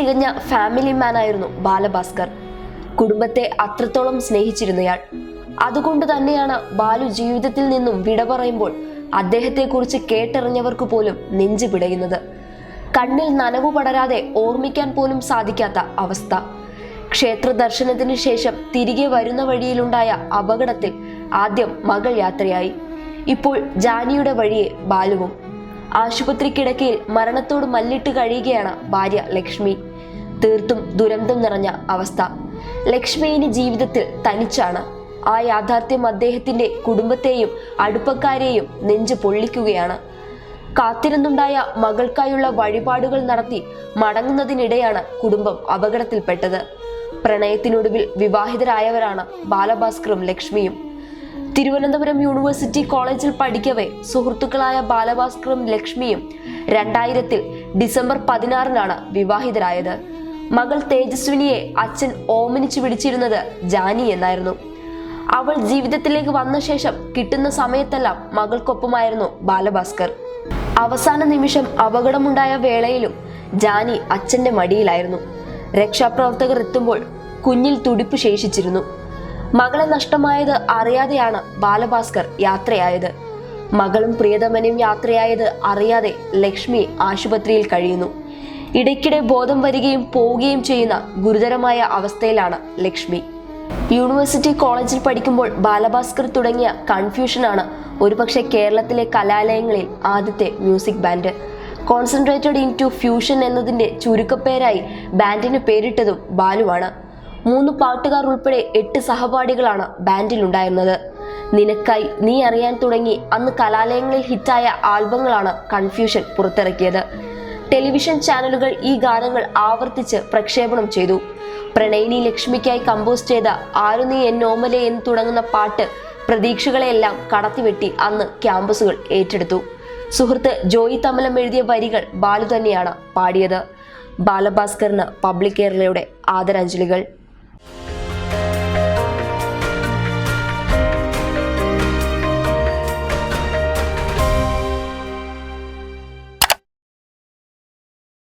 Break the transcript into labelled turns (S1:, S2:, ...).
S1: തികഞ്ഞ ഫാമിലി മാൻ ആയിരുന്നു ബാലഭാസ്കർ. കുടുംബത്തെ അത്രത്തോളം സ്നേഹിച്ചിരുന്നയാൾ. അതുകൊണ്ട് തന്നെയാണ് ബാലു ജീവിതത്തിൽ നിന്നും വിട പറയുമ്പോൾ അദ്ദേഹത്തെക്കുറിച്ച് കേട്ടറിഞ്ഞവർക്ക് പോലും നെഞ്ചു പിടയുന്നത്. കണ്ണിൽ നനവു പടരാതെ ഓർമ്മിക്കാൻ പോലും സാധിക്കാത്ത അവസ്ഥ. ക്ഷേത്ര ദർശനത്തിന് ശേഷം തിരികെ വരുന്ന വഴിയിലുണ്ടായ അപകടത്തിൽ ആദ്യം മകൾ യാത്രയായി. ഇപ്പോൾ ജാനിയുടെ വഴിയെ ബാലുവും. ആശുപത്രി കിടക്കയിൽ മരണത്തോട് മല്ലിട്ട് കഴിയുകയാണ് ഭാര്യ ലക്ഷ്മി. തീർത്തും ദുരന്തം നിറഞ്ഞ അവസ്ഥ. ലക്ഷ്മി ഇനി ജീവിതത്തിൽ തനിച്ചാണ്. ആ യാഥാർത്ഥ്യം അദ്ദേഹത്തിന്റെ കുടുംബത്തെയും അടുപ്പക്കാരെയും നെഞ്ചു പൊള്ളിക്കുകയാണ്. കാത്തിരുന്നുണ്ടായ മകൾക്കായുള്ള വഴിപാടുകൾ നടത്തി മടങ്ങുന്നതിനിടെയാണ് കുടുംബം അപകടത്തിൽപ്പെട്ടത്. പ്രണയത്തിനൊടുവിൽ വിവാഹിതരായവരാണ് ബാലഭാസ്കറും ലക്ഷ്മിയും. തിരുവനന്തപുരം യൂണിവേഴ്സിറ്റി കോളേജിൽ പഠിക്കവേ സുഹൃത്തുക്കളായ ബാലഭാസ്കറും ലക്ഷ്മിയും 2000 ഡിസംബർ 16 വിവാഹിതരായത്. മകൾ തേജസ്വിനിയെ അച്ഛൻ ഓമനിച്ചു വിളിച്ചിരുന്നത് ജാനി എന്നായിരുന്നു. അവൾ ജീവിതത്തിലേക്ക് വന്ന ശേഷം കിട്ടുന്ന സമയത്തെല്ലാം മകൾക്കൊപ്പമായിരുന്നു ബാലഭാസ്കർ. അവസാന നിമിഷം അപകടമുണ്ടായ വേളയിലും ജാനി അച്ഛന്റെ മടിയിലായിരുന്നു. രക്ഷാപ്രവർത്തകർ എത്തുമ്പോൾ കുഞ്ഞിൽ തുടിപ്പ് ശേഷിച്ചിരുന്നു. മകളെ നഷ്ടമായത് അറിയാതെയാണ് ബാലഭാസ്കർ യാത്രയായത്. മകളും പ്രിയതമനും യാത്രയായത് അറിയാതെ ലക്ഷ്മി ആശുപത്രിയിൽ കഴിയുന്നു. ഇടയ്ക്കിടെ ബോധം വരികയും പോവുകയും ചെയ്യുന്ന ഗുരുതരമായ അവസ്ഥയിലാണ് ലക്ഷ്മി. യൂണിവേഴ്സിറ്റി കോളേജിൽ പഠിക്കുമ്പോൾ ബാലഭാസ്കർ തുടങ്ങിയ കൺഫ്യൂഷനാണ് ഒരുപക്ഷെ കേരളത്തിലെ കലാലയങ്ങളിൽ ആദ്യത്തെ music band. Concentrated into fusion എന്നതിൻ്റെ ചുരുക്കപ്പേരായി ബാൻഡിന് പേരിട്ടതും ബാലുവാണ്. 3 പാട്ടുകാർ ഉൾപ്പെടെ 8 സഹപാഠികളാണ് ബാൻഡിലുണ്ടായിരുന്നത്. നിനക്കായി, നീ അറിയാൻ തുടങ്ങി അന്ന് കലാലയങ്ങളിൽ ഹിറ്റായ ആൽബങ്ങളാണ് കൺഫ്യൂഷൻ പുറത്തിറക്കിയത്. ടെലിവിഷൻ ചാനലുകൾ ഈ ഗാനങ്ങൾ ആവർത്തിച്ച് പ്രക്ഷേപണം ചെയ്തു. പ്രണയിനി ലക്ഷ്മിക്കായി കമ്പോസ് ചെയ്ത ആരു നീ എന്നോമലെ എന്ന് തുടങ്ങുന്ന പാട്ട് പ്രതീക്ഷകളെയെല്ലാം കടത്തിവെട്ടി അന്ന് ക്യാമ്പസുകൾ ഏറ്റെടുത്തു. സുഹൃത്ത് ജോയി തമലം എഴുതിയ വരികൾ ബാലു തന്നെയാണ് പാടിയത്. ബാലഭാസ്കറിന് പബ്ലിക് കേരളയുടെ ആദരാഞ്ജലികൾ.